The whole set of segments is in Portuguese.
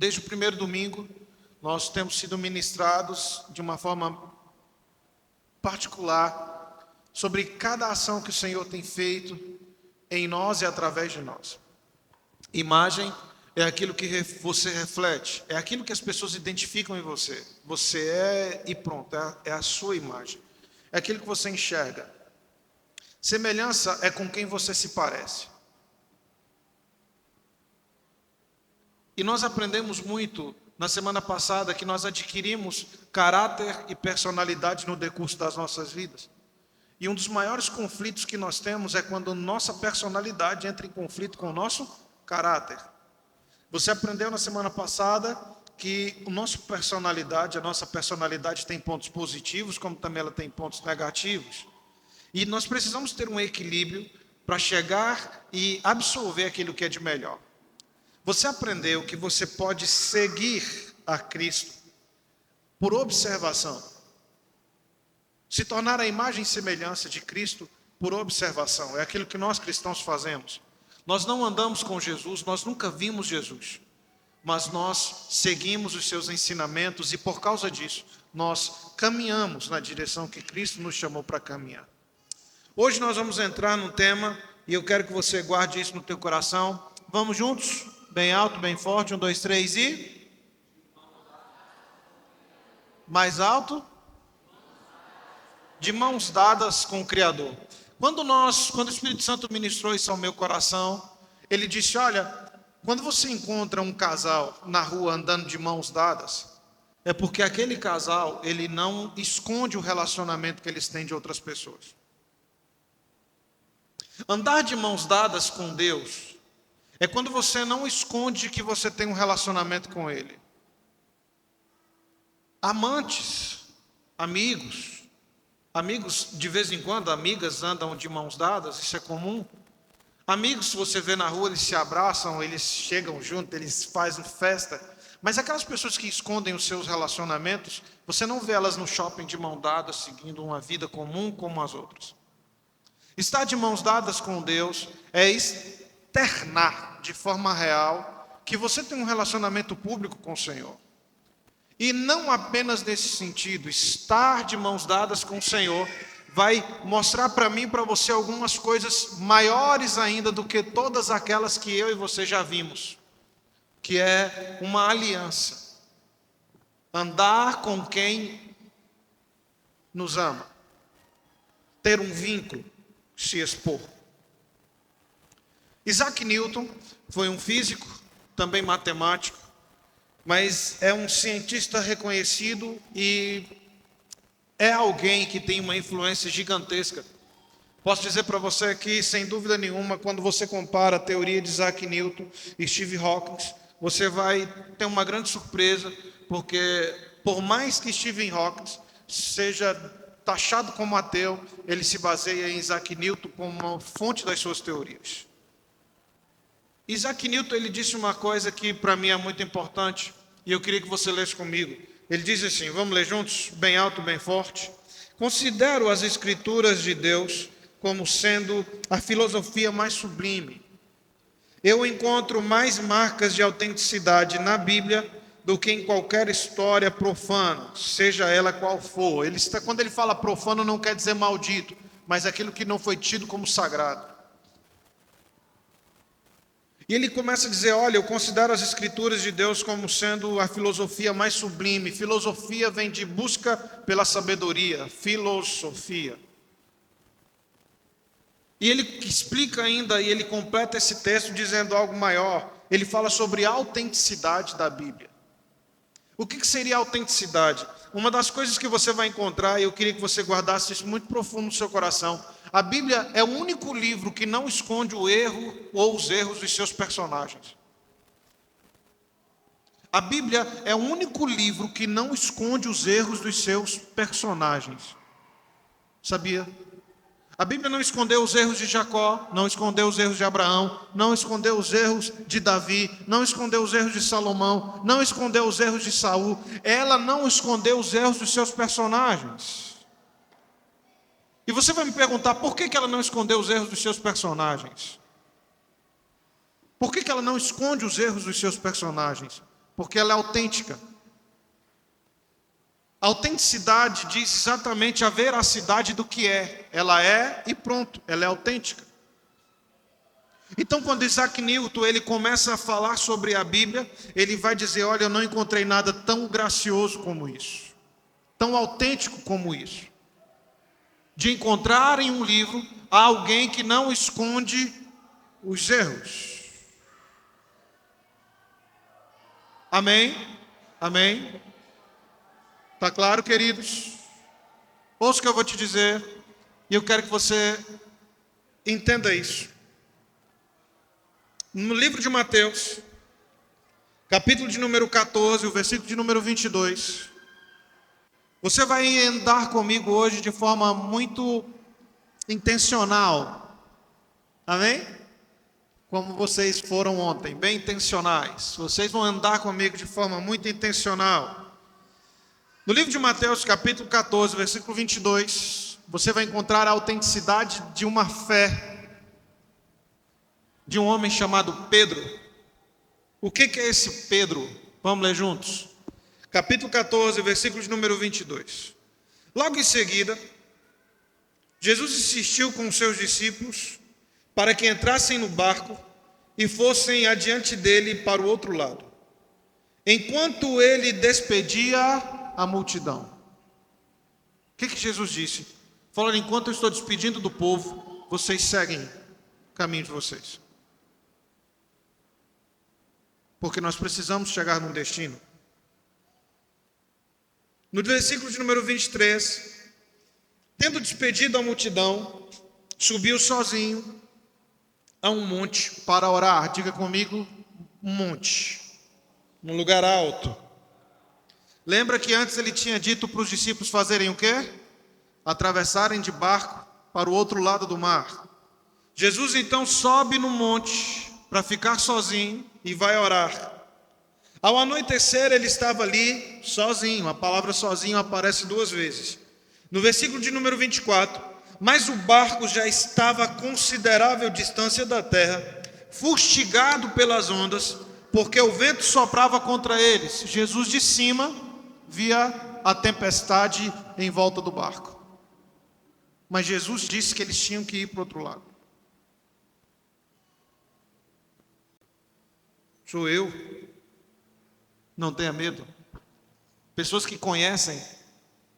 Desde o primeiro domingo, nós temos sido ministrados de uma forma particular sobre cada ação que o Senhor tem feito em nós e através de nós. Imagem é aquilo que você reflete, é aquilo que as pessoas identificam em você. Você é e pronto, é a sua imagem. É aquilo que você enxerga. Semelhança é com quem você se parece. E nós aprendemos muito na semana passada que nós adquirimos caráter e personalidade no decurso das nossas vidas. E um dos maiores conflitos que nós temos é quando nossa personalidade entra em conflito com o nosso caráter. Você aprendeu na semana passada que a nossa personalidade tem pontos positivos, como também ela tem pontos negativos. E nós precisamos ter um equilíbrio para chegar e absorver aquilo que é de melhor. Você aprendeu que você pode seguir a Cristo por observação. Se tornar a imagem e semelhança de Cristo por observação. É aquilo que nós cristãos fazemos. Nós não andamos com Jesus, nós nunca vimos Jesus. Mas nós seguimos os seus ensinamentos e por causa disso, nós caminhamos na direção que Cristo nos chamou para caminhar. Hoje nós vamos entrar num tema e eu quero que você guarde isso no teu coração. Vamos juntos? Bem alto, bem forte, 1, 2, 3 e... Mais alto? De mãos dadas com o Criador. Quando o Espírito Santo ministrou isso ao meu coração, ele disse, olha, quando você encontra um casal na rua andando de mãos dadas, é porque aquele casal, ele não esconde o relacionamento que eles têm de outras pessoas. Andar de mãos dadas com Deus é quando você não esconde que você tem um relacionamento com Ele. Amantes, amigos de vez em quando, amigas andam de mãos dadas, isso é comum. Amigos, se você vê na rua, eles se abraçam, eles chegam juntos, eles fazem festa. Mas aquelas pessoas que escondem os seus relacionamentos, você não vê elas no shopping de mão dadas, seguindo uma vida comum como as outras. Estar de mãos dadas com Deus é externar de forma real que você tem um relacionamento público com o Senhor. E não apenas nesse sentido, estar de mãos dadas com o Senhor vai mostrar para mim e para você algumas coisas maiores ainda do que todas aquelas que eu e você já vimos, que é uma aliança. Andar com quem nos ama. Ter um vínculo, se expor. Isaac Newton foi um físico, também matemático, mas é um cientista reconhecido e é alguém que tem uma influência gigantesca. Posso dizer para você que, sem dúvida nenhuma, quando você compara a teoria de Isaac Newton e Stephen Hawking, você vai ter uma grande surpresa, porque por mais que Stephen Hawking seja taxado como ateu, ele se baseia em Isaac Newton como uma fonte das suas teorias. Isaac Newton, ele disse uma coisa que para mim é muito importante, e eu queria que você lesse comigo. Ele diz assim, vamos ler juntos, bem alto, bem forte. Considero as Escrituras de Deus como sendo a filosofia mais sublime. Eu encontro mais marcas de autenticidade na Bíblia do que em qualquer história profana, seja ela qual for. Quando ele fala profano, não quer dizer maldito, mas aquilo que não foi tido como sagrado. E ele começa a dizer, olha, eu considero as Escrituras de Deus como sendo a filosofia mais sublime. Filosofia vem de busca pela sabedoria, filosofia. E ele explica ainda, e ele completa esse texto dizendo algo maior. Ele fala sobre a autenticidade da Bíblia. O que seria autenticidade? Uma das coisas que você vai encontrar, e eu queria que você guardasse isso muito profundo no seu coração, a Bíblia é o único livro que não esconde o erro ou os erros dos seus personagens. A Bíblia é o único livro que não esconde os erros dos seus personagens. Sabia? A Bíblia não escondeu os erros de Jacó, não escondeu os erros de Abraão, não escondeu os erros de Davi, não escondeu os erros de Salomão, não escondeu os erros de Saul. Ela não escondeu os erros dos seus personagens. E você vai me perguntar, por que ela não escondeu os erros dos seus personagens? Por que ela não esconde os erros dos seus personagens? porque ela é autêntica. A autenticidade diz exatamente a veracidade do que é. Ela é e pronto, ela é autêntica. Então, quando Isaac Newton ele começa a falar sobre a Bíblia, ele vai dizer: olha, eu não encontrei nada tão gracioso como isso, tão autêntico como isso, de encontrar em um livro alguém que não esconde os erros. Amém? Amém? Está claro, queridos? Ouça o que eu vou te dizer, e eu quero que você entenda isso. No livro de Mateus, capítulo de número 14, o versículo de número 22, você vai andar comigo hoje de forma muito intencional. Amém? Como vocês foram ontem, bem intencionais. Vocês vão andar comigo de forma muito intencional. No livro de Mateus, capítulo 14, versículo 22, você vai encontrar a autenticidade de uma fé de um homem chamado Pedro. O que é esse Pedro? Vamos ler juntos. Capítulo 14, versículo de número 22. Logo em seguida, Jesus insistiu com os seus discípulos para que entrassem no barco e fossem adiante dele para o outro lado, enquanto ele despedia a multidão. O que Jesus disse? Falou: enquanto eu estou despedindo do povo, vocês seguem o caminho de vocês. Porque nós precisamos chegar num destino. No versículo de número 23, tendo despedido a multidão, subiu sozinho a um monte para orar. Diga comigo, um monte, um lugar alto. Lembra que antes ele tinha dito para os discípulos fazerem o quê? Atravessarem de barco para o outro lado do mar. Jesus então sobe no monte para ficar sozinho e vai orar. Ao anoitecer ele estava ali sozinho. A palavra sozinho aparece 2 vezes. No versículo de número 24, mas o barco já estava a considerável distância da terra, fustigado pelas ondas, porque o vento soprava contra eles. Jesus de cima via a tempestade em volta do barco. Mas Jesus disse que eles tinham que ir para o outro lado. Sou eu. Não tenha medo. Pessoas que conhecem,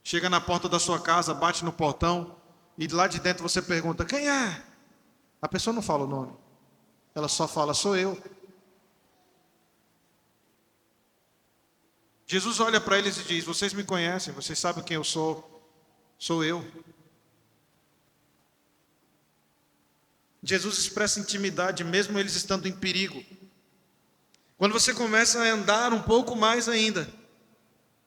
chega na porta da sua casa, bate no portão, e lá de dentro você pergunta: quem é? A pessoa não fala o nome. Ela só fala: sou eu. Jesus olha para eles e diz: vocês me conhecem, vocês sabem quem eu sou. Sou eu. Jesus expressa intimidade, mesmo eles estando em perigo. Quando você começa a andar um pouco mais ainda,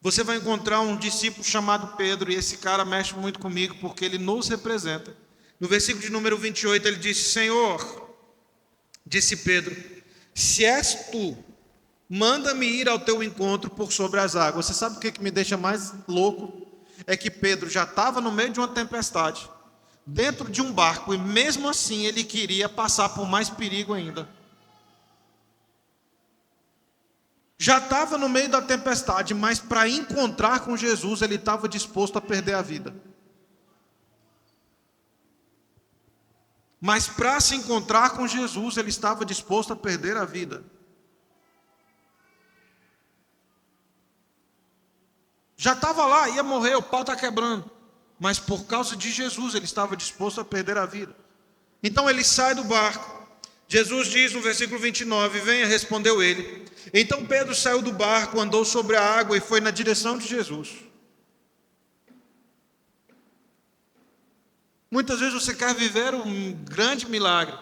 você vai encontrar um discípulo chamado Pedro, e esse cara mexe muito comigo, porque ele nos representa. No versículo de número 28, ele disse: Senhor, disse Pedro, se és tu, manda-me ir ao teu encontro por sobre as águas. Você sabe o que me deixa mais louco? É que Pedro já estava no meio de uma tempestade, dentro de um barco, e mesmo assim ele queria passar por mais perigo ainda. Já estava no meio da tempestade, mas para encontrar com Jesus, ele estava disposto a perder a vida. Mas para se encontrar com Jesus, ele estava disposto a perder a vida. Já estava lá, ia morrer, o pau está quebrando. Mas por causa de Jesus, ele estava disposto a perder a vida. Então ele sai do barco. Jesus diz no versículo 29, venha, respondeu ele. Então Pedro saiu do barco, andou sobre a água e foi na direção de Jesus. Muitas vezes você quer viver um grande milagre,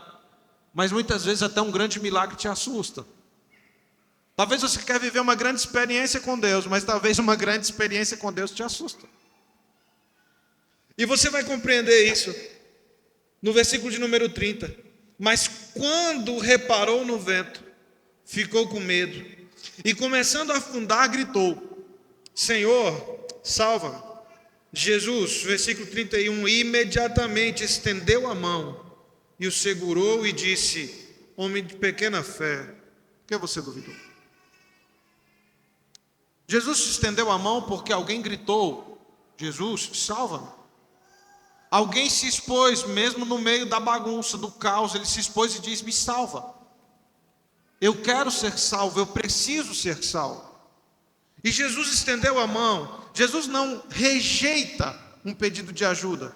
mas muitas vezes até um grande milagre te assusta. Talvez você quer viver uma grande experiência com Deus, mas talvez uma grande experiência com Deus te assusta. E você vai compreender isso no versículo de número 30. Mas quando reparou no vento, ficou com medo, e começando a afundar, gritou: Senhor, salva-me. Jesus, versículo 31, imediatamente estendeu a mão e o segurou e disse: homem de pequena fé, por que você duvidou? Jesus estendeu a mão porque alguém gritou: Jesus, salva-me. Alguém se expôs, mesmo no meio da bagunça, do caos, ele se expôs e diz: me salva. Eu quero ser salvo, eu preciso ser salvo. E Jesus estendeu a mão. Jesus não rejeita um pedido de ajuda.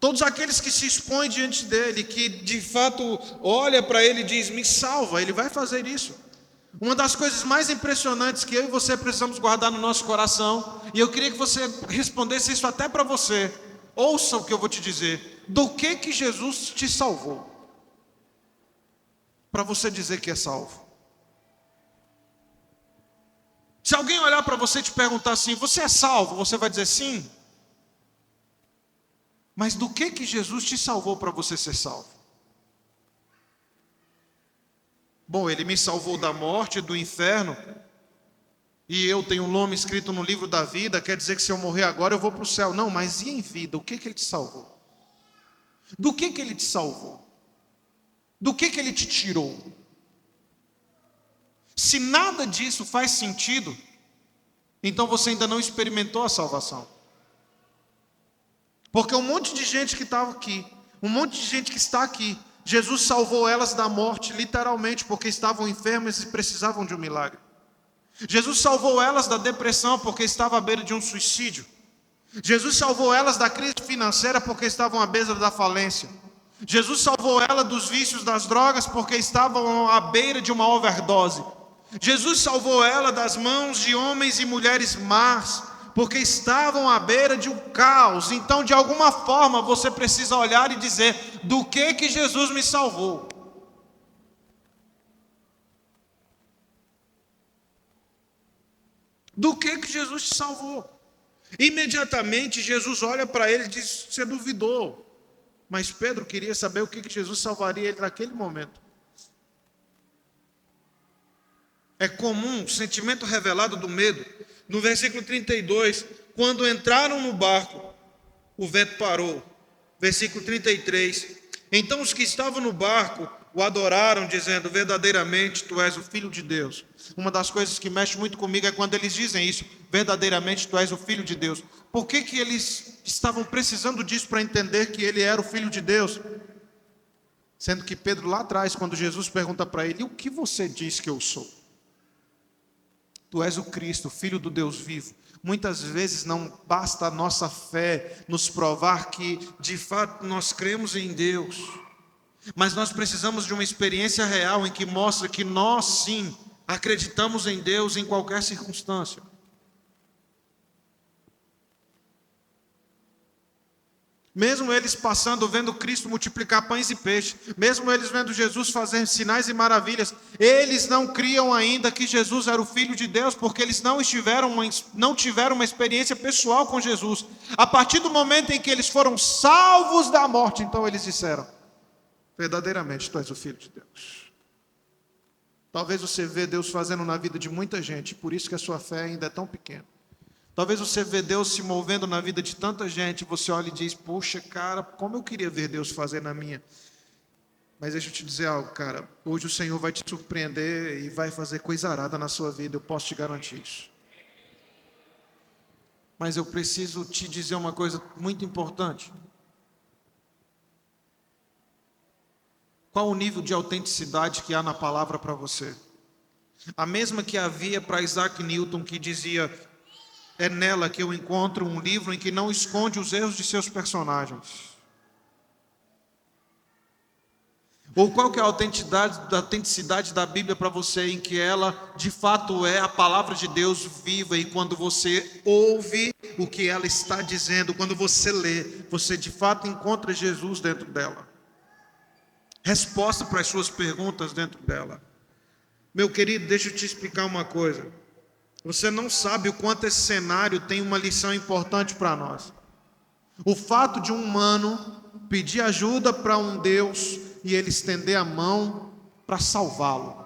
Todos aqueles que se expõem diante dele, que de fato olha para ele e diz: me salva, ele vai fazer isso. Uma das coisas mais impressionantes que eu e você precisamos guardar no nosso coração, e eu queria que você respondesse isso até para você. Ouça o que eu vou te dizer. Do que Jesus te salvou? Para você dizer que é salvo. Se alguém olhar para você e te perguntar assim: você é salvo? Você vai dizer sim. Mas do que Jesus te salvou para você ser salvo? Bom, ele me salvou da morte, do inferno, e eu tenho um nome escrito no livro da vida, quer dizer que se eu morrer agora eu vou para o céu. Não, mas e em vida? O que ele te salvou? Do que ele te salvou? Do que ele te tirou? Se nada disso faz sentido, então você ainda não experimentou a salvação. Porque um monte de gente que estava aqui, um monte de gente que está aqui, Jesus salvou elas da morte, literalmente, porque estavam enfermas e precisavam de um milagre. Jesus salvou elas da depressão, porque estavam à beira de um suicídio. Jesus salvou elas da crise financeira, porque estavam à beira da falência. Jesus salvou elas dos vícios das drogas, porque estavam à beira de uma overdose. Jesus salvou ela das mãos de homens e mulheres más, porque estavam à beira de um caos. Então, de alguma forma, você precisa olhar e dizer: do que Jesus me salvou? Do que Jesus te salvou? Imediatamente, Jesus olha para ele e diz: você duvidou. Mas Pedro queria saber o que Jesus salvaria ele naquele momento. É comum o sentimento revelado do medo. No versículo 32, quando entraram no barco, o vento parou. Versículo 33, então os que estavam no barco o adoraram, dizendo: verdadeiramente tu és o Filho de Deus. Uma das coisas que mexe muito comigo é quando eles dizem isso: verdadeiramente tu és o Filho de Deus. Por que eles estavam precisando disso para entender que ele era o Filho de Deus? Sendo que Pedro lá atrás, quando Jesus pergunta para ele: o que você diz que eu sou? Tu és o Cristo, Filho do Deus vivo. Muitas vezes não basta a nossa fé nos provar que de fato nós cremos em Deus, mas nós precisamos de uma experiência real em que mostra que nós sim acreditamos em Deus em qualquer circunstância. Mesmo eles passando, vendo Cristo multiplicar pães e peixes, mesmo eles vendo Jesus fazer sinais e maravilhas, eles não criam ainda que Jesus era o Filho de Deus, porque eles não tiveram uma experiência pessoal com Jesus. A partir do momento em que eles foram salvos da morte, então eles disseram: verdadeiramente tu és o Filho de Deus. Talvez você vê Deus fazendo na vida de muita gente, por isso que a sua fé ainda é tão pequena. Talvez você vê Deus se movendo na vida de tanta gente, você olha e diz: puxa, cara, como eu queria ver Deus fazer na minha. Mas deixa eu te dizer algo, cara. Hoje o Senhor vai te surpreender e vai fazer coisa arada na sua vida, eu posso te garantir isso. Mas eu preciso te dizer uma coisa muito importante. Qual o nível de autenticidade que há na palavra para você? A mesma que havia para Isaac Newton, que dizia: é nela que eu encontro um livro em que não esconde os erros de seus personagens. Ou qual que é a autenticidade da Bíblia para você, em que ela de fato é a palavra de Deus viva, e quando você ouve o que ela está dizendo, quando você lê, você de fato encontra Jesus dentro dela. Resposta para as suas perguntas dentro dela. Meu querido, deixa eu te explicar uma coisa. Você não sabe o quanto esse cenário tem uma lição importante para nós. O fato de um humano pedir ajuda para um Deus e ele estender a mão para salvá-lo.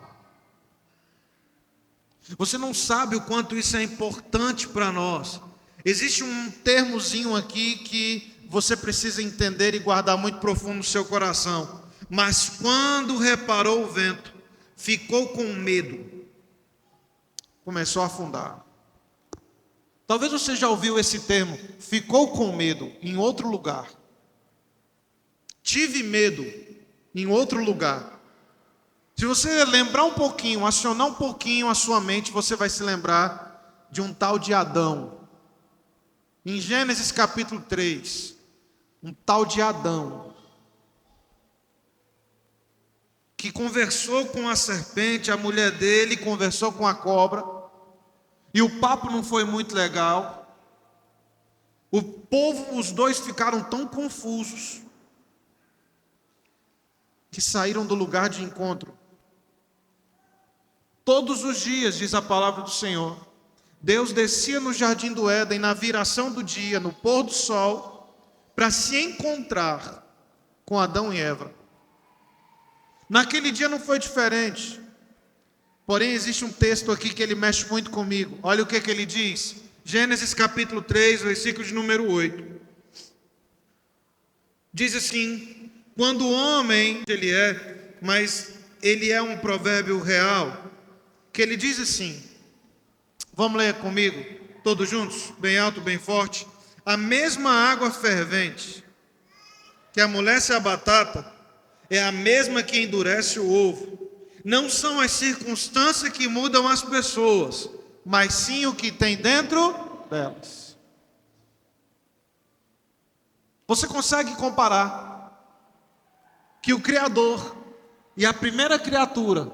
Você não sabe o quanto isso é importante para nós. Existe um termozinho aqui que você precisa entender e guardar muito profundo no seu coração. Mas quando reparou o vento, ficou com medo. Começou a afundar. Talvez você já ouviu esse termo, ficou com medo em outro lugar. Tive medo em outro lugar. Se você lembrar um pouquinho, acionar um pouquinho a sua mente, você vai se lembrar de um tal de Adão. Em Gênesis capítulo 3, um tal de Adão, que conversou com a serpente, a mulher dele conversou com a cobra, e o papo não foi muito legal. O povo, os dois ficaram tão confusos, que saíram do lugar de encontro. Todos os dias, diz a palavra do Senhor, Deus descia no jardim do Éden, na viração do dia, no pôr do sol, para se encontrar com Adão e Eva. Naquele dia não foi diferente. Porém, existe um texto aqui que ele mexe muito comigo. Olha o que ele diz. Gênesis capítulo 3, versículo de número 8. Diz assim: quando o homem, ele é, mas ele é um provérbio real, que ele diz assim, vamos ler comigo, todos juntos, bem alto, bem forte. A mesma água fervente que amolece a batata é a mesma que endurece o ovo. Não são as circunstâncias que mudam as pessoas, mas sim o que tem dentro delas. Você consegue comparar que o Criador e a primeira criatura,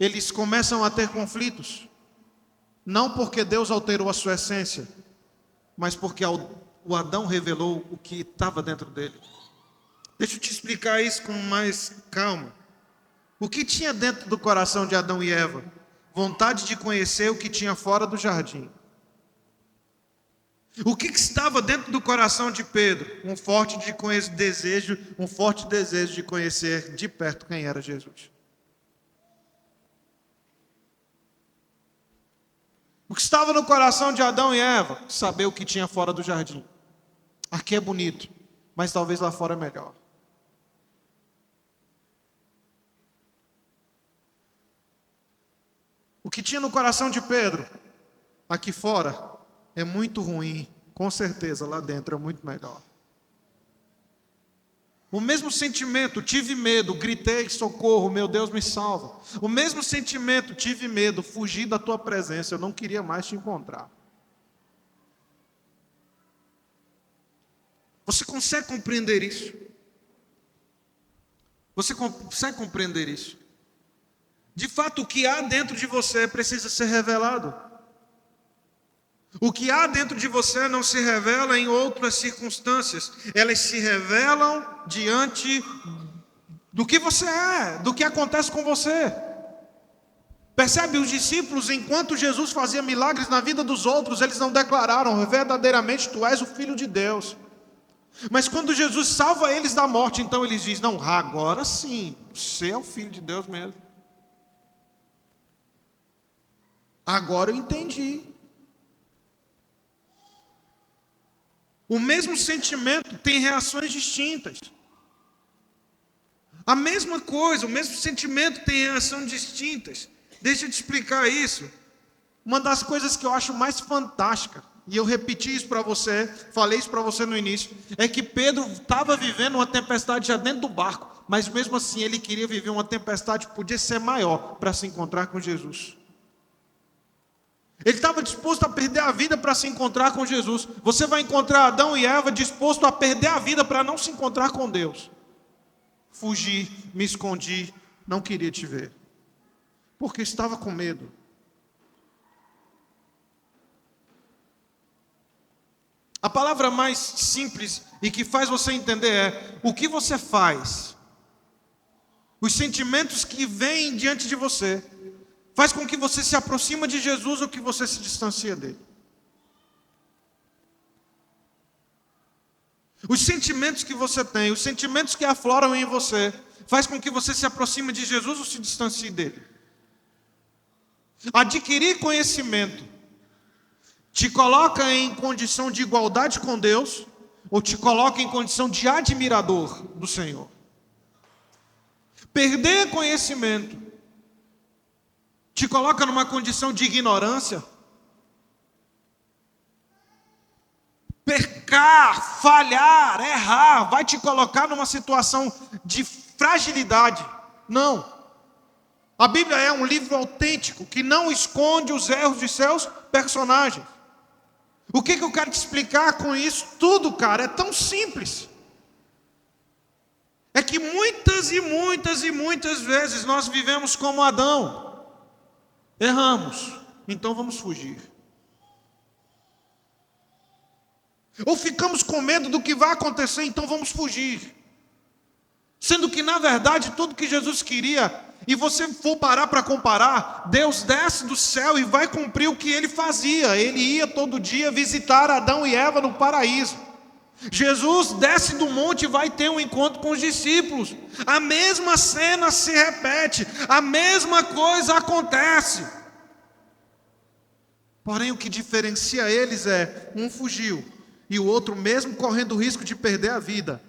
eles começam a ter conflitos? Não porque Deus alterou a sua essência, mas porque o Adão revelou o que estava dentro dele. Deixa eu te explicar isso com mais calma. O que tinha dentro do coração de Adão e Eva? Vontade de conhecer o que tinha fora do jardim. O que estava dentro do coração de Pedro? Um forte desejo de conhecer de perto quem era Jesus. O que estava no coração de Adão e Eva? Saber o que tinha fora do jardim. Aqui é bonito, mas talvez lá fora é melhor. O que tinha no coração de Pedro? Aqui fora é muito ruim, com certeza lá dentro é muito melhor. O mesmo sentimento, tive medo, gritei, socorro, meu Deus me salva. O mesmo sentimento, tive medo, fugi da tua presença, eu não queria mais te encontrar. Você consegue compreender isso? Você consegue compreender isso? De fato, o que há dentro de você precisa ser revelado. O que há dentro de você não se revela em outras circunstâncias. Elas se revelam diante do que você é, do que acontece com você. Percebe, os discípulos, enquanto Jesus fazia milagres na vida dos outros, eles não declararam, verdadeiramente tu és o Filho de Deus. Mas quando Jesus salva eles da morte, então eles dizem, não, agora sim, você é o Filho de Deus mesmo. Agora eu entendi. O mesmo sentimento tem reações distintas. A mesma coisa, o mesmo sentimento tem reações distintas. Deixa eu te explicar isso. Uma das coisas que eu acho mais fantástica, e eu repeti isso para você, falei isso para você no início, é que Pedro estava vivendo uma tempestade já dentro do barco, mas mesmo assim ele queria viver uma tempestade que podia ser maior para se encontrar com Jesus. Ele estava disposto a perder a vida para se encontrar com Jesus. Você vai encontrar Adão e Eva disposto a perder a vida para não se encontrar com Deus. Fugi, me escondi, não queria te ver. Porque estava com medo. A palavra mais simples e que faz você entender é: o que você faz? Os sentimentos que vêm diante de você faz com que você se aproxime de Jesus ou que você se distancia dele. Os sentimentos que você tem, os sentimentos que afloram em você, faz com que você se aproxime de Jesus ou se distancie dele. Adquirir conhecimento te coloca em condição de igualdade com Deus ou te coloca em condição de admirador do Senhor. Perder conhecimento te coloca numa condição de ignorância pecar, falhar, errar, vai te colocar numa situação de fragilidade. Não. A Bíblia é um livro autêntico, que não esconde os erros de seus personagens. O que eu quero te explicar com isso tudo, cara? É tão simples. É que muitas e muitas e muitas vezes nós vivemos como Adão. Erramos, então vamos fugir. Ou ficamos com medo do que vai acontecer, então vamos fugir. Sendo que, na verdade, tudo que Jesus queria, e você for parar para comparar, Deus desce do céu e vai cumprir o que Ele fazia. Ele ia todo dia visitar Adão e Eva no paraíso. Jesus desce do monte e vai ter um encontro com os discípulos. A mesma cena se repete, a mesma coisa acontece. Porém, o que diferencia eles é, um fugiu, e o outro, mesmo correndo o risco de perder a vida,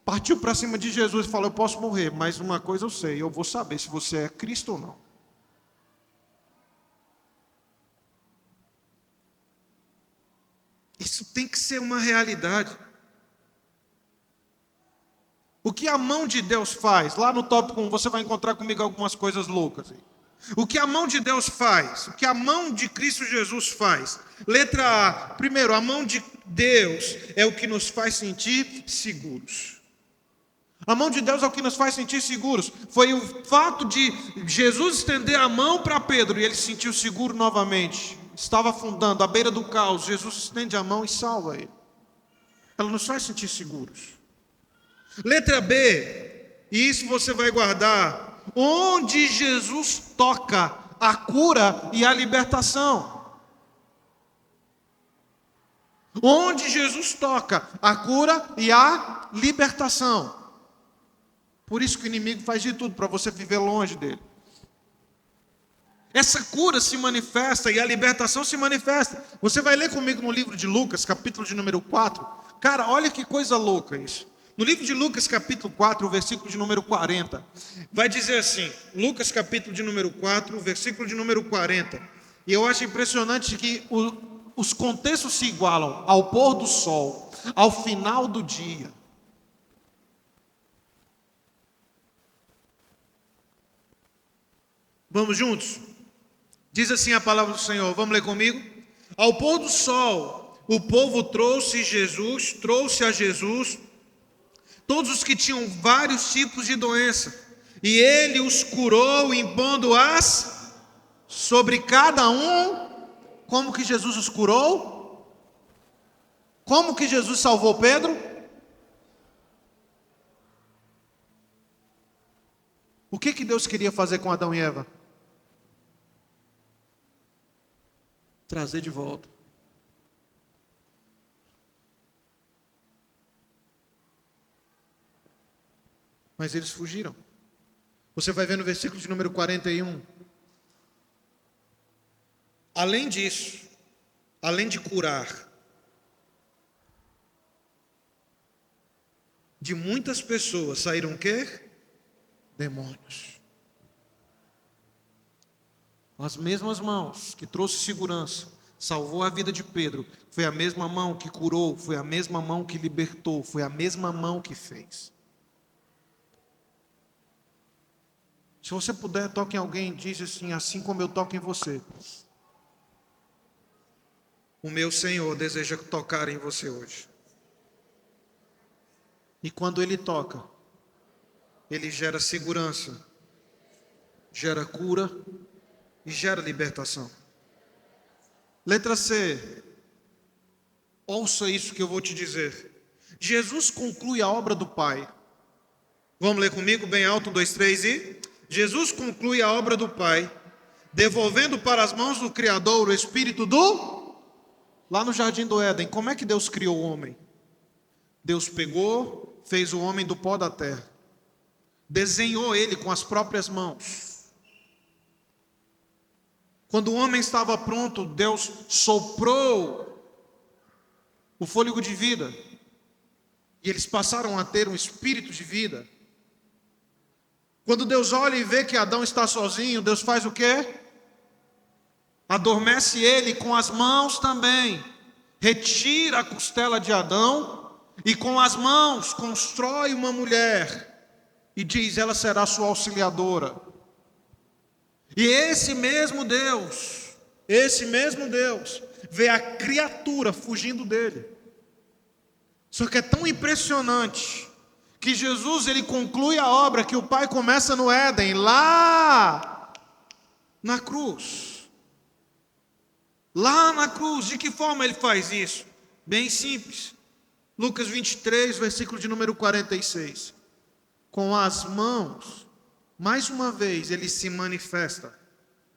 partiu para cima de Jesus e falou: eu posso morrer, mas uma coisa eu sei, eu vou saber se você é Cristo ou não. Isso tem que ser uma realidade. O que a mão de Deus faz? Lá no tópico 1 você vai encontrar comigo algumas coisas loucas. O que a mão de Deus faz? O que a mão de Cristo Jesus faz? Letra A. Primeiro, a mão de Deus é o que nos faz sentir seguros. A mão de Deus é o que nos faz sentir seguros. Foi o fato de Jesus estender a mão para Pedro e ele se sentiu seguro novamente. Estava afundando à beira do caos. Jesus estende a mão e salva ele. Ela nos faz sentir seguros. Letra B, e isso você vai guardar. Onde Jesus toca, a cura e a libertação. Onde Jesus toca, a cura e a libertação. Por isso que o inimigo faz de tudo para você viver longe dele. Essa cura se manifesta e a libertação se manifesta. Você vai ler comigo no livro de Lucas, capítulo de número 4. Cara, olha que coisa louca isso. No livro de Lucas, capítulo 4, o versículo de número 40, vai dizer assim, Lucas, capítulo de número 4, versículo de número 40. E eu acho impressionante que os contextos se igualam ao pôr do sol, ao final do dia. Vamos juntos? Diz assim a palavra do Senhor, vamos ler comigo? Ao pôr do sol, o povo trouxe a Jesus, todos os que tinham vários tipos de doença, e ele os curou, impondo-as sobre cada um. Como que Jesus os curou? Como que Jesus salvou Pedro? O que Deus queria fazer com Adão e Eva? Trazer de volta. Mas eles fugiram. Você vai ver no versículo de número 41. Além disso, além de curar, de muitas pessoas saíram o quê? Demônios. As mesmas mãos que trouxe segurança, salvou a vida de Pedro, foi a mesma mão que curou, foi a mesma mão que libertou, foi a mesma mão que fez. Se você puder, toque em alguém e diz assim, assim como eu toco em você. O meu Senhor deseja tocar em você hoje. E quando Ele toca, Ele gera segurança, gera cura e gera libertação. Letra C. Ouça isso que eu vou te dizer. Jesus conclui a obra do Pai. Vamos ler comigo bem alto, 1, 2, 3 e... Jesus conclui a obra do Pai, devolvendo para as mãos do Criador o Espírito do... Lá no Jardim do Éden, como é que Deus criou o homem? Deus pegou, fez o homem do pó da terra, desenhou ele com as próprias mãos. Quando o homem estava pronto, Deus soprou o fôlego de vida, e eles passaram a ter um espírito de vida. Quando Deus olha e vê que Adão está sozinho, Deus faz o quê? Adormece ele com as mãos também, retira a costela de Adão e com as mãos constrói uma mulher e diz: ela será sua auxiliadora. E esse mesmo Deus vê a criatura fugindo dele. Só que é tão impressionante que Jesus, ele conclui a obra que o Pai começa no Éden, lá na cruz. Lá na cruz. De que forma ele faz isso? Bem simples. Lucas 23, versículo de número 46. Com as mãos, mais uma vez, ele se manifesta.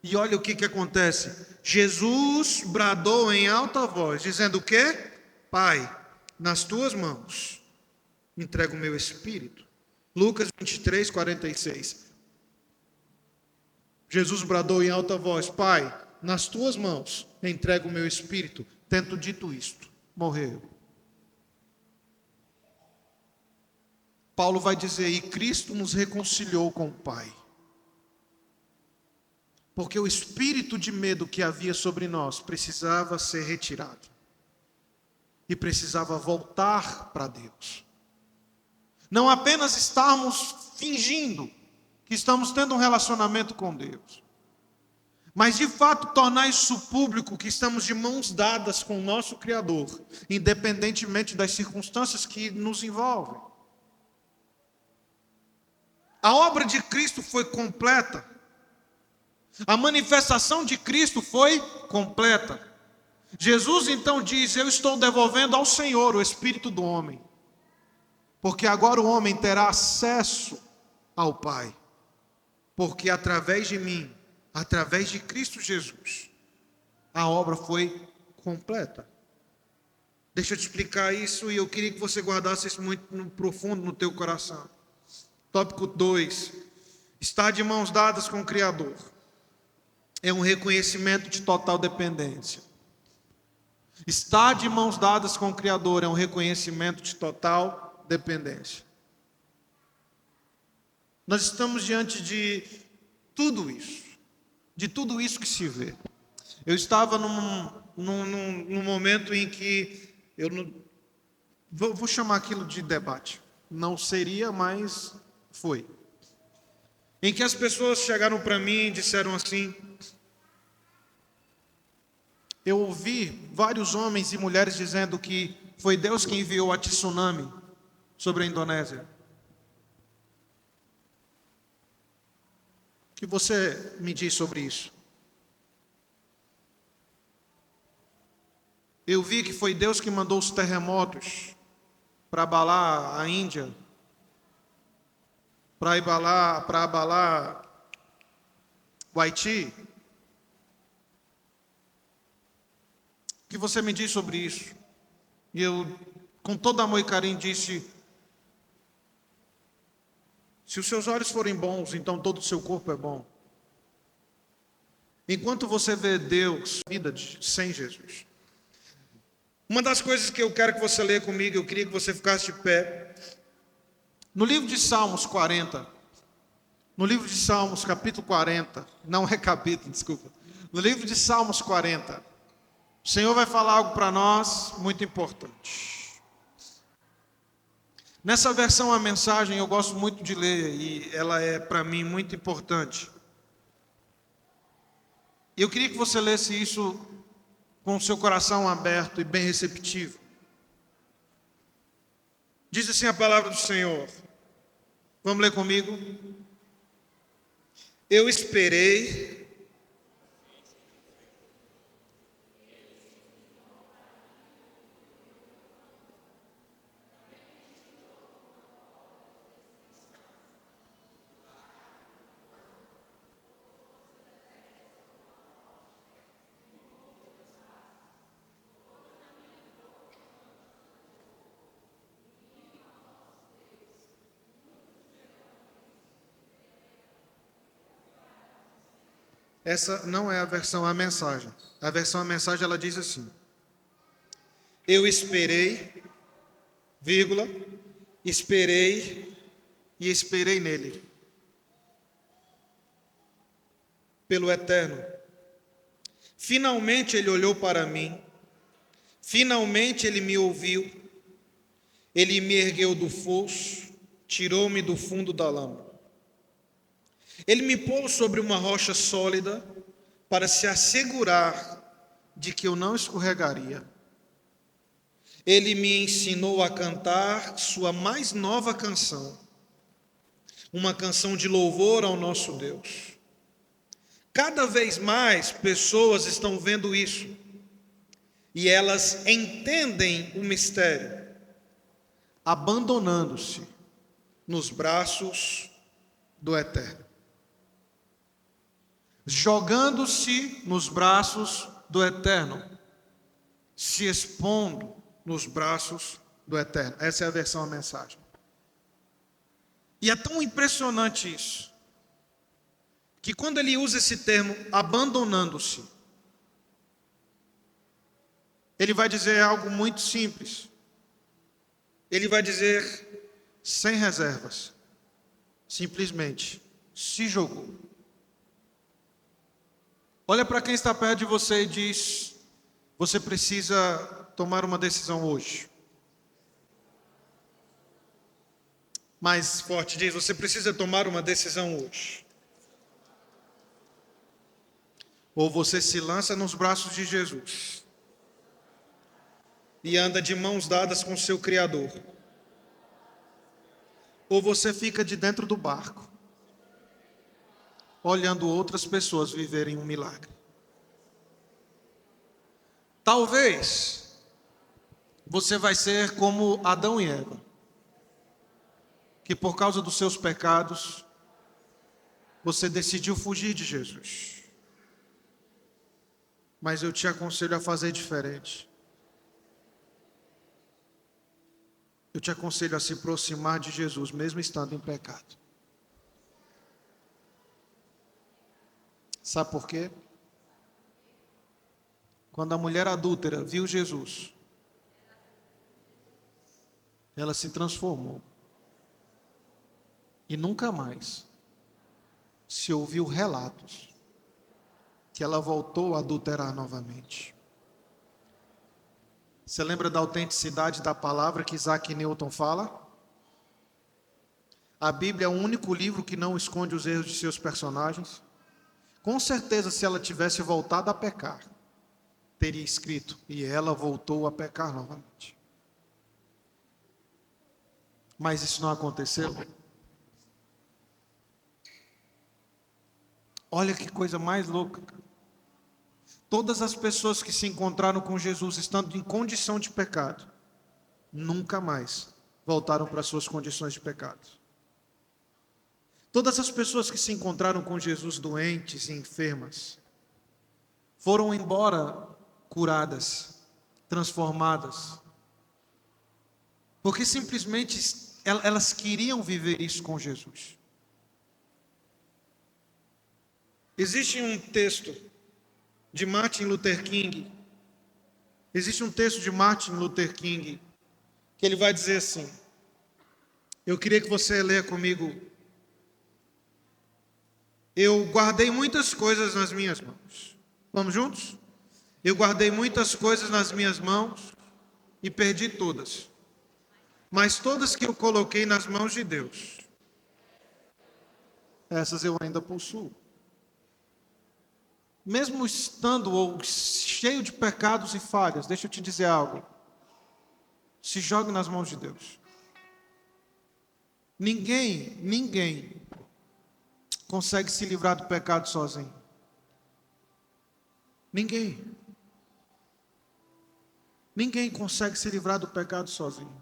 E olha o que acontece. Jesus bradou em alta voz, dizendo o quê? Pai, nas tuas mãos entrego o meu espírito. Lucas 23, 46. Jesus bradou em alta voz: Pai, nas tuas mãos entrego o meu espírito. Tendo dito isto, morreu. Paulo vai dizer: e Cristo nos reconciliou com o Pai. Porque o espírito de medo que havia sobre nós precisava ser retirado. E precisava voltar para Deus. Não apenas estarmos fingindo que estamos tendo um relacionamento com Deus, mas de fato tornar isso público, que estamos de mãos dadas com o nosso Criador, independentemente das circunstâncias que nos envolvem. A obra de Cristo foi completa. A manifestação de Cristo foi completa. Jesus então diz: eu estou devolvendo ao Senhor o espírito do homem, porque agora o homem terá acesso ao Pai, porque através de mim, através de Cristo Jesus, a obra foi completa. Deixa eu te explicar isso, e eu queria que você guardasse isso muito profundo no teu coração. Tópico 2. Estar de mãos dadas com o Criador é um reconhecimento de total dependência. Estar de mãos dadas com o Criador é um reconhecimento de total dependência. Nós estamos diante de tudo isso que se vê. Eu estava num momento em que eu não, vou chamar aquilo de debate. Não seria, mas foi. Em que as pessoas chegaram para mim e disseram assim: eu ouvi vários homens e mulheres dizendo que foi Deus quem enviou a tsunami sobre a Indonésia. O que você me diz sobre isso? Eu vi que foi Deus que mandou os terremotos para abalar a Índia, para abalar o Haiti. O que você me diz sobre isso? E eu, com todo amor e carinho, disse: se os seus olhos forem bons, então todo o seu corpo é bom. Enquanto você vê Deus, vida sem Jesus. Uma das coisas que eu quero que você leia comigo, eu queria que você ficasse de pé. No livro de Salmos 40, no livro de Salmos, capítulo 40, não é capítulo, desculpa. No livro de Salmos 40, o Senhor vai falar algo para nós muito importante. Nessa versão, a mensagem, eu gosto muito de ler e ela é para mim muito importante. Eu queria que você lesse isso com o seu coração aberto e bem receptivo. Diz assim a palavra do Senhor. Vamos ler comigo? Eu esperei. Essa não é a versão a mensagem. A versão a mensagem, ela diz assim: eu esperei, vírgula, esperei e esperei nele, pelo Eterno. Finalmente ele olhou para mim, Finalmente ele me ouviu, ele me ergueu do fosso, tirou-me do fundo da lama. Ele me pôs sobre uma rocha sólida para se assegurar de que eu não escorregaria. Ele me ensinou a cantar sua mais nova canção, uma canção de louvor ao nosso Deus. Cada vez mais pessoas estão vendo isso e elas entendem o mistério, abandonando-se nos braços do Eterno, jogando-se nos braços do Eterno, se expondo nos braços do Eterno. Essa é a versão da mensagem. E é tão impressionante isso, que quando ele usa esse termo, abandonando-se, ele vai dizer algo muito simples. Ele vai dizer, sem reservas, simplesmente se jogou. Olha para quem está perto de você e diz: você precisa tomar uma decisão hoje. Mais forte, diz: você precisa tomar uma decisão hoje. Ou você se lança nos braços de Jesus e anda de mãos dadas com seu Criador, ou você fica de dentro do barco, olhando outras pessoas viverem um milagre. Talvez você vai ser como Adão e Eva, que por causa dos seus pecados, você decidiu fugir de Jesus. Mas eu te aconselho a fazer diferente. Eu te aconselho a se aproximar de Jesus, mesmo estando em pecado. Sabe por quê? Quando a mulher adúltera viu Jesus, ela se transformou. E nunca mais se ouviu relatos que ela voltou a adulterar novamente. Você lembra da autenticidade da palavra que Isaac Newton fala? A Bíblia é o único livro que não esconde os erros de seus personagens. Com certeza, se ela tivesse voltado a pecar, teria escrito: e ela voltou a pecar novamente. Mas isso não aconteceu. Olha que coisa mais louca, cara. Todas as pessoas que se encontraram com Jesus estando em condição de pecado, nunca mais voltaram para suas condições de pecado. Todas as pessoas que se encontraram com Jesus doentes e enfermas, foram embora curadas, transformadas, porque simplesmente elas queriam viver isso com Jesus. Existe um texto de Martin Luther King, que ele vai dizer assim, eu queria que você leia comigo: eu guardei muitas coisas nas minhas mãos. Vamos juntos? Eu guardei muitas coisas nas minhas mãos e perdi todas. Mas todas que eu coloquei nas mãos de Deus, essas eu ainda possuo. Mesmo estando ou cheio de pecados e falhas, deixa eu te dizer algo. Se jogue nas mãos de Deus. Ninguém consegue se livrar do pecado sozinho. Ninguém consegue se livrar do pecado sozinho.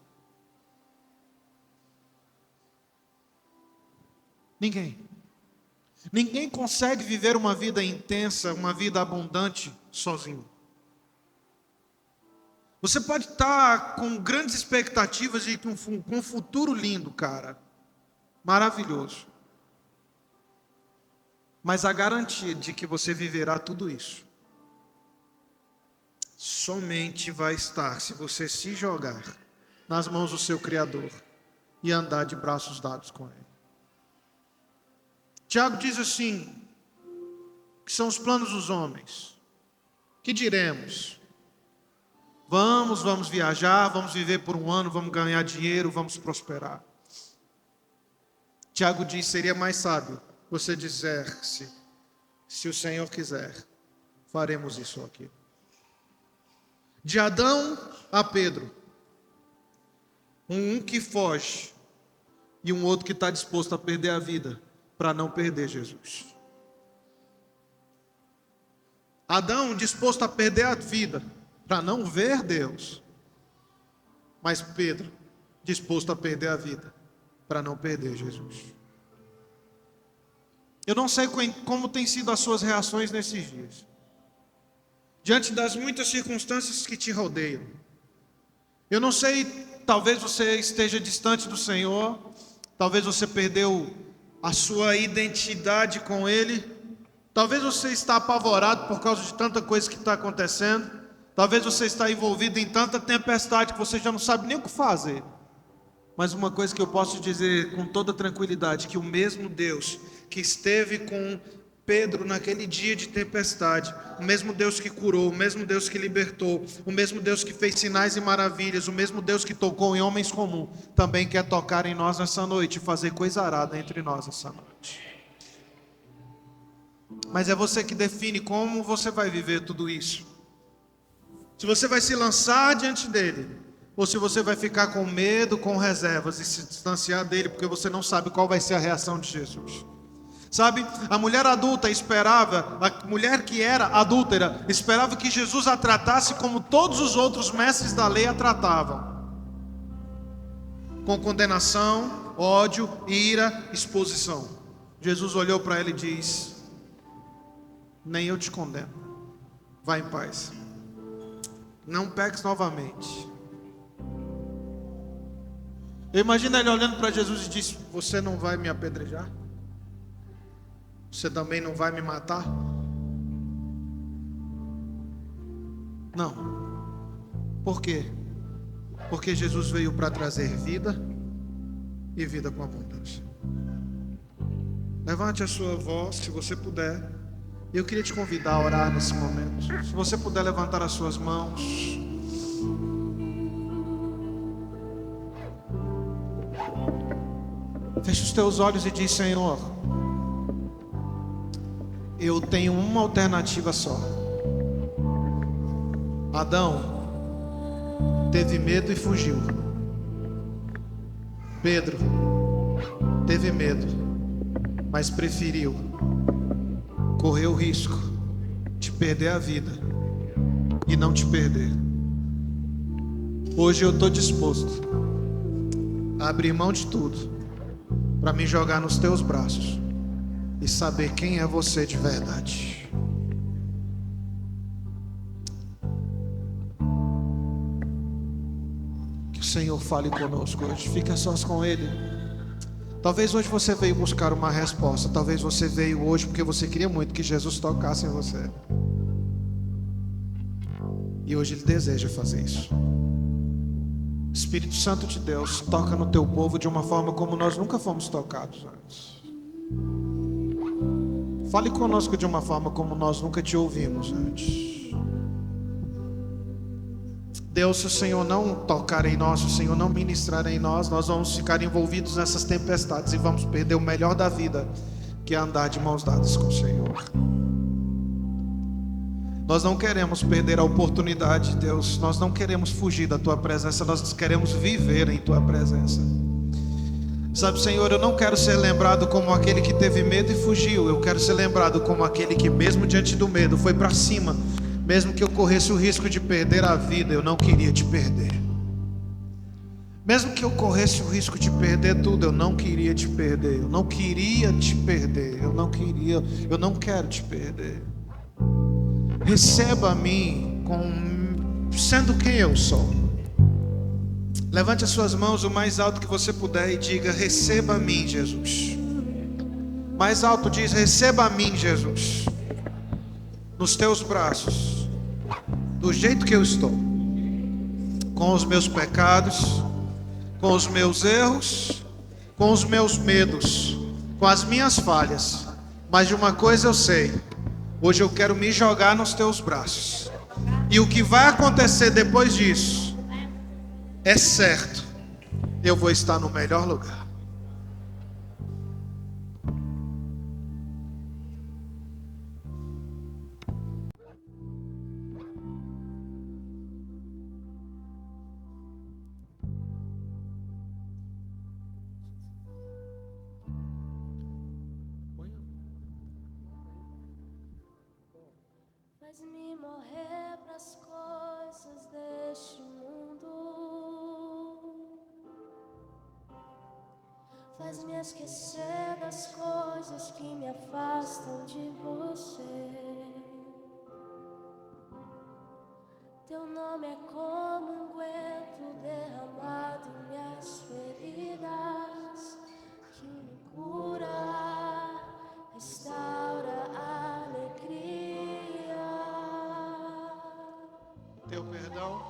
Ninguém consegue viver uma vida intensa, uma vida abundante sozinho. Você pode estar com grandes expectativas de com um futuro lindo, cara. Maravilhoso. Mas a garantia de que você viverá tudo isso somente vai estar se você se jogar nas mãos do seu Criador e andar de braços dados com Ele. Tiago diz assim, que são os planos dos homens. Que diremos? Vamos viajar, vamos viver por um ano, vamos ganhar dinheiro, vamos prosperar. Tiago diz, seria mais sábio você dizer, se o Senhor quiser, faremos isso ou aquilo. De Adão a Pedro, um que foge e um outro que está disposto a perder a vida para não perder Jesus. Adão disposto a perder a vida para não ver Deus, mas Pedro disposto a perder a vida para não perder Jesus. Eu não sei como tem sido as suas reações nesses dias, diante das muitas circunstâncias que te rodeiam. Eu não sei, talvez você esteja distante do Senhor, talvez você perdeu a sua identidade com Ele, talvez você está apavorado por causa de tanta coisa que está acontecendo, talvez você está envolvido em tanta tempestade que você já não sabe nem o que fazer. Mas uma coisa que eu posso dizer com toda tranquilidade, que o mesmo Deus que esteve com Pedro naquele dia de tempestade, o mesmo Deus que curou, o mesmo Deus que libertou, o mesmo Deus que fez sinais e maravilhas, o mesmo Deus que tocou em homens comuns, também quer tocar em nós nessa noite e fazer coisa arada entre nós essa noite. Mas é você que define como você vai viver tudo isso. Se você vai se lançar diante dele, ou se você vai ficar com medo, com reservas e se distanciar dele, porque você não sabe qual vai ser a reação de Jesus. Sabe, a mulher adulta esperava, a mulher que era adúltera, esperava que Jesus a tratasse como todos os outros mestres da lei a tratavam. Com condenação, ódio, ira, exposição. Jesus olhou para ela e disse, nem eu te condeno, vá em paz, não peques novamente. Eu imagino ele olhando para Jesus e disse, você não vai me apedrejar? Você também não vai me matar? Não. Por quê? Porque Jesus veio para trazer vida e vida com abundância. Levante a sua voz, se você puder. Eu queria te convidar a orar nesse momento. Se você puder levantar as suas mãos. Feche os teus olhos e diz, Senhor, eu tenho uma alternativa só. Adão teve medo e fugiu. Pedro teve medo, mas preferiu correr o risco de perder a vida e não te perder. Hoje eu estou disposto a abrir mão de tudo para me jogar nos teus braços e saber quem é você de verdade. Que o Senhor fale conosco hoje. Fique a sós com Ele. Talvez hoje você veio buscar uma resposta. Talvez você veio hoje porque você queria muito que Jesus tocasse em você. E hoje Ele deseja fazer isso. Espírito Santo de Deus, toca no teu povo de uma forma como nós nunca fomos tocados antes. Fale conosco de uma forma como nós nunca te ouvimos antes. Deus, se o Senhor não tocar em nós, se o Senhor não ministrar em nós, nós vamos ficar envolvidos nessas tempestades e vamos perder o melhor da vida, que é andar de mãos dadas com o Senhor. Nós não queremos perder a oportunidade, Deus. Nós não queremos fugir da Tua presença. Nós queremos viver em Tua presença. Sabe, Senhor, eu não quero ser lembrado como aquele que teve medo e fugiu. Eu quero ser lembrado como aquele que mesmo diante do medo foi para cima. Mesmo que eu corresse o risco de perder a vida, eu não queria te perder. Mesmo que eu corresse o risco de perder tudo, eu não queria te perder. Eu não queria te perder. Eu não quero te perder. Receba a mim sendo quem eu sou. Levante as suas mãos o mais alto que você puder e diga, receba a mim, Jesus. Mais alto diz, receba a mim, Jesus. Nos teus braços, do jeito que eu estou, com os meus pecados, com os meus erros, com os meus medos, com as minhas falhas. Mas de uma coisa eu sei, hoje eu quero me jogar nos teus braços E o que vai acontecer depois disso, é certo, eu vou estar no melhor lugar. Faz-me morrer pras coisas deste mundo. Faz-me esquecer das coisas que me afastam de você. Teu nome é como um unguento derramado em minhas feridas, que me cura, restaura a alegria. Teu perdão,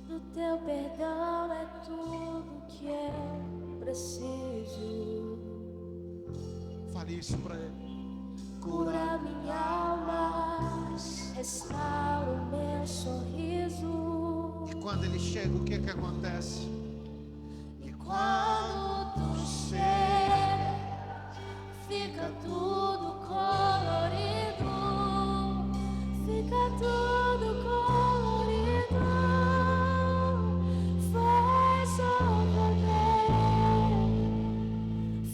Do teu perdão é tudo que eu preciso. fale isso para Ele. Cura minha alma, restaura o meu sorriso. E quando Ele chega, o que que acontece? E quando tu chega, fica tudo colorido. Fica tudo colorido. Faz outra vez.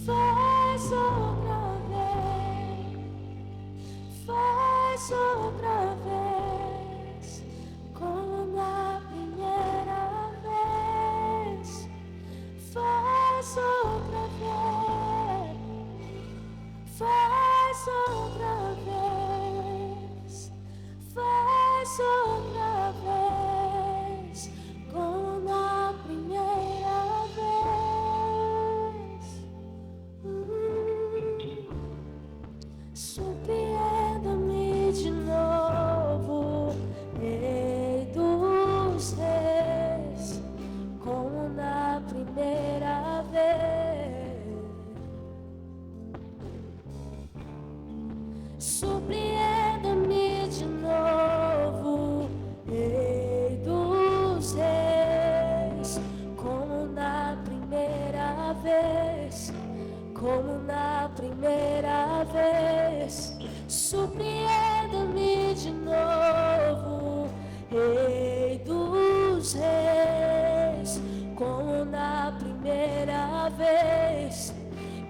Faz outra vez. Faz outra vez. Como na primeira vez. Faz outra vez. Faz outra vez. Faz outra vez. Como na primeira vez. Surpreenda-me de novo, Rei dos Reis, como na primeira vez. Surpreenda-me de novo, Rei dos Reis, como na primeira vez, como na primeira vez. Surpreenda-me de novo, Rei dos Reis, como na primeira vez,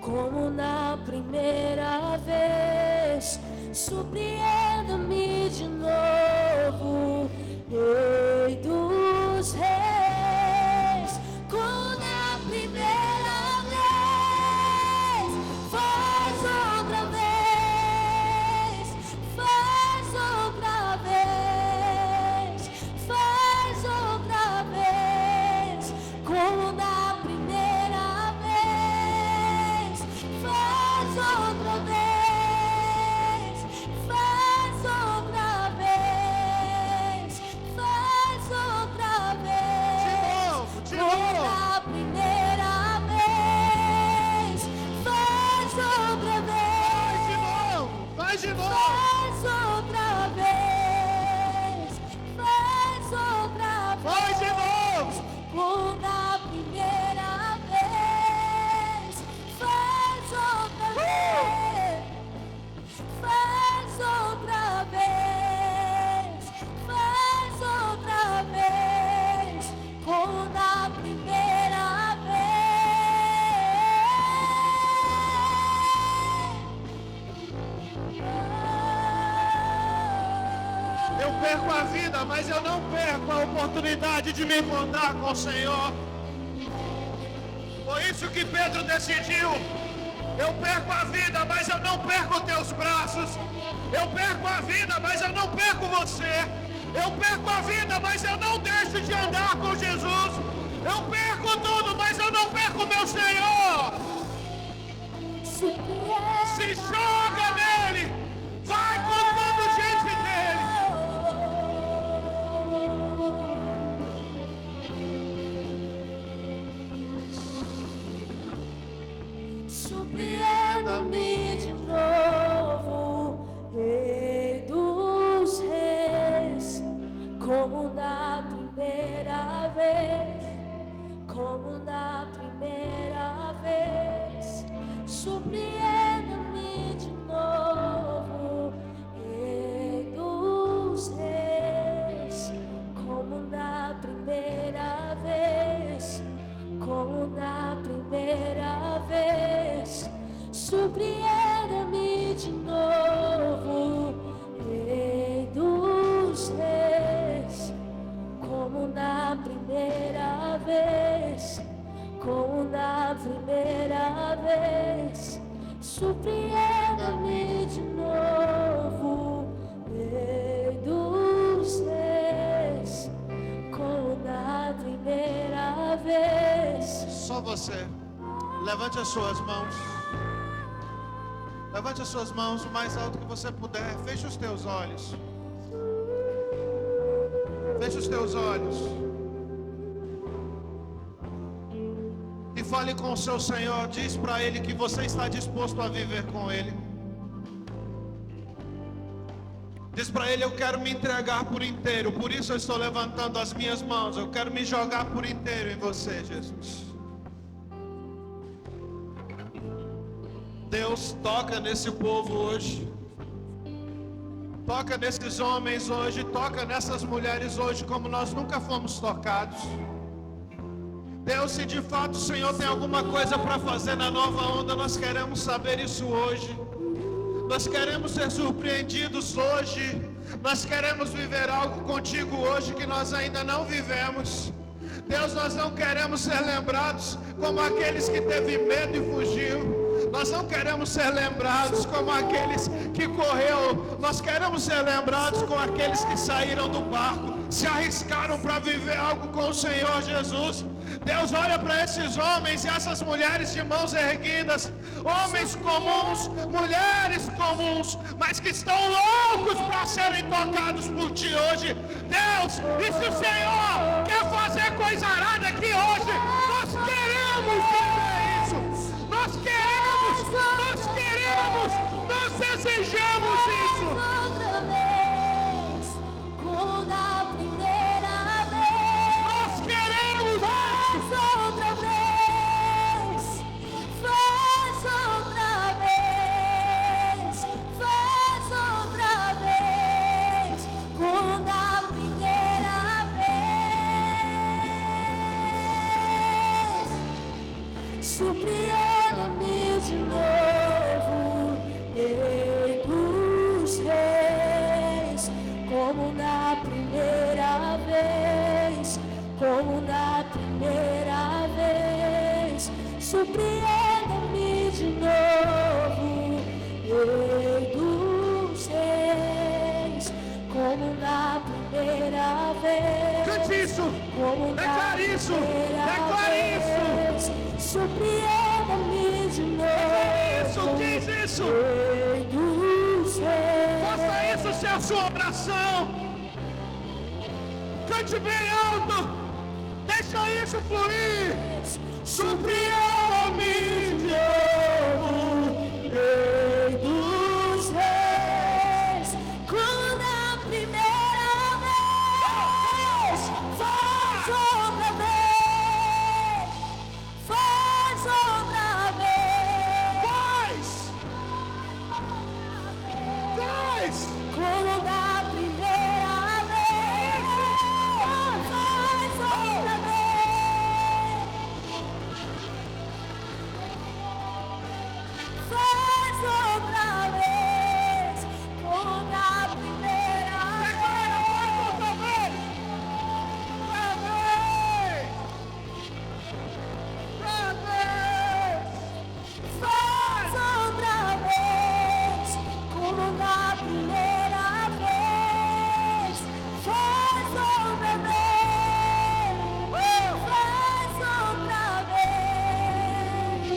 como na primeira vez. Surpreenda-me de novo, Rei dos Reis, como na primeira vez. Faz outra vez, faz outra vez, faz outra vez, como na primeira vez. Faz outra vez, faz outra vez, faz outra vez, como na primeira vez. Faz outra vez, Faz de novo. faz outra vez, faz outra vez. Faz de novo. Como na primeira vez. Faz outra vez, faz outra vez, faz outra vez, como na primeira vez. Eu perco a vida, mas eu não perco a oportunidade de me encontrar com o Senhor. Foi isso que Pedro decidiu. Eu perco a vida, mas eu não perco teus braços. Eu perco a vida, mas eu não perco você. Eu perco a vida, mas eu não deixo de andar com Jesus. Eu perco tudo, mas eu não perco meu Senhor. Se joga nele. Vai com tudo diante dele. Surpreenda-me de novo, Rei dos Reis, surpreenda-me de novo, Rei dos Reis, como na primeira vez, como na primeira vez. Surpreenda-me de novo, Rei dos Reis, como na primeira vez, como na primeira vez. Surpreenda-me de novo, Rei dos Reis, como na primeira vez. Só você. Levante as suas mãos. Levante as suas mãos o mais alto que você puder. Feche os teus olhos. Feche os teus olhos. E fale com o seu Senhor. Diz para Ele que você está disposto a viver com Ele. Diz para Ele: eu quero me entregar por inteiro. Por isso eu estou levantando as minhas mãos. Eu quero me jogar por inteiro em você, Jesus. Deus, toca nesse povo hoje. Toca nesses homens hoje. Toca nessas mulheres hoje como nós nunca fomos tocados. Deus, se de fato o Senhor tem alguma coisa para fazer na nova onda, nós queremos saber isso hoje. Nós queremos ser surpreendidos hoje. Nós queremos viver algo contigo hoje que nós ainda não vivemos. Deus, nós não queremos ser lembrados como aqueles que teve medo e fugiu. Nós não queremos ser lembrados como aqueles que correu. Nós queremos ser lembrados como aqueles que saíram do barco, se arriscaram para viver algo com o Senhor Jesus. Deus, olha para esses homens e essas mulheres de mãos erguidas, homens comuns, mulheres comuns, mas que estão loucos para serem tocados por Ti hoje. Deus, e se o Senhor quer fazer coisa arada aqui hoje, nós queremos viver isso. Nós queremos, nós desejamos isso. Outra vez, como na primeira vez. Nós queremos isso. Outra vez, faz outra vez, faz outra vez, como na primeira vez. Surpreenda-me de novo, Rei dos Reis, como na primeira vez, como na primeira vez. Surpreenda-me de novo, Rei dos Reis, como na primeira vez. Cante isso. Como Declare isso. Declare isso. Surpreenda-me de novo. Isso, diz isso. Rei dos Reis. Faça isso ser a sua oração. Cante bem alto. Deixa isso fluir. Surpreenda-me de novo, Rei dos Reis, como na primeira vez. Faz outra vez, faz outra vez, Faz. como na primeira vez. Faz outra vez. Faz outra vez, como na primeira vez. Faz outra vez, como na primeira vez. Faz outra vez, faz outra vez,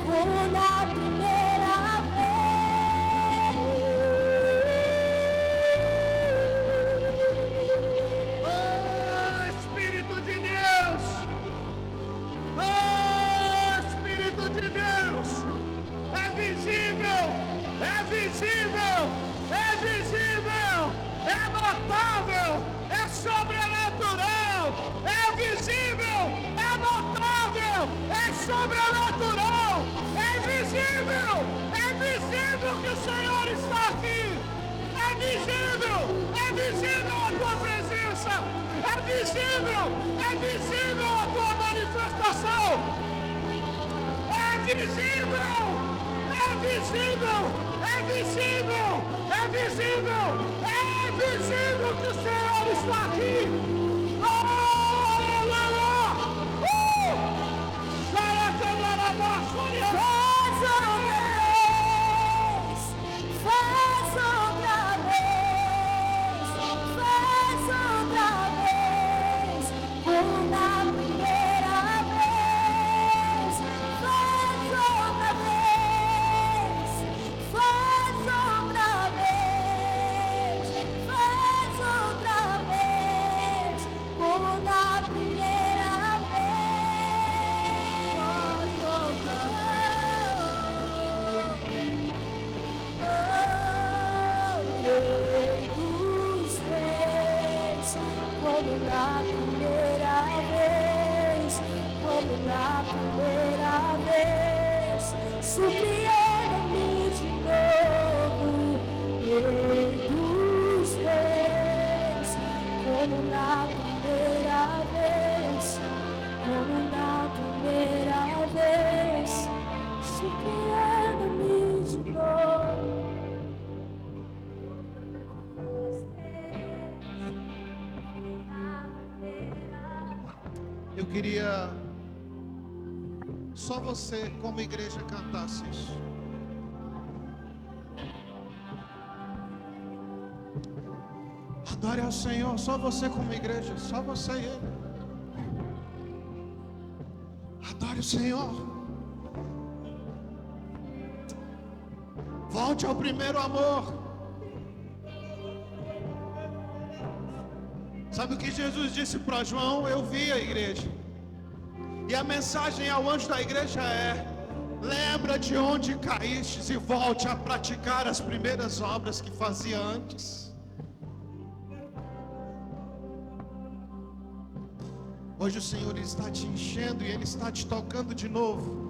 como na primeira vez. Oh, Espírito de Deus. Oh, Espírito de Deus. É visível. É visível. É visível. É notável. É sobrenatural. É visível. É notável. É sobrenatural. É visível que o Senhor está aqui. É visível a tua presença. É visível a tua manifestação. É visível que o Senhor está aqui. Faz outra vez, como na primeira vez. Faz outra vez, como na primeira como na primeira vez, surpreenda-me de novo, Rei dos Reis, como na primeira vez, surpreenda-me de novo. Eu queria só você, como igreja, cantasse isso. Adore ao Senhor, só você como igreja, só você e Ele. Adore o Senhor. Volte ao primeiro amor. Sabe o que Jesus disse para João? Eu vi a igreja. E a mensagem ao anjo da igreja é: lembra de onde caíste e volte a praticar as primeiras obras que fazia antes. Hoje o Senhor está te enchendo e Ele está te tocando de novo.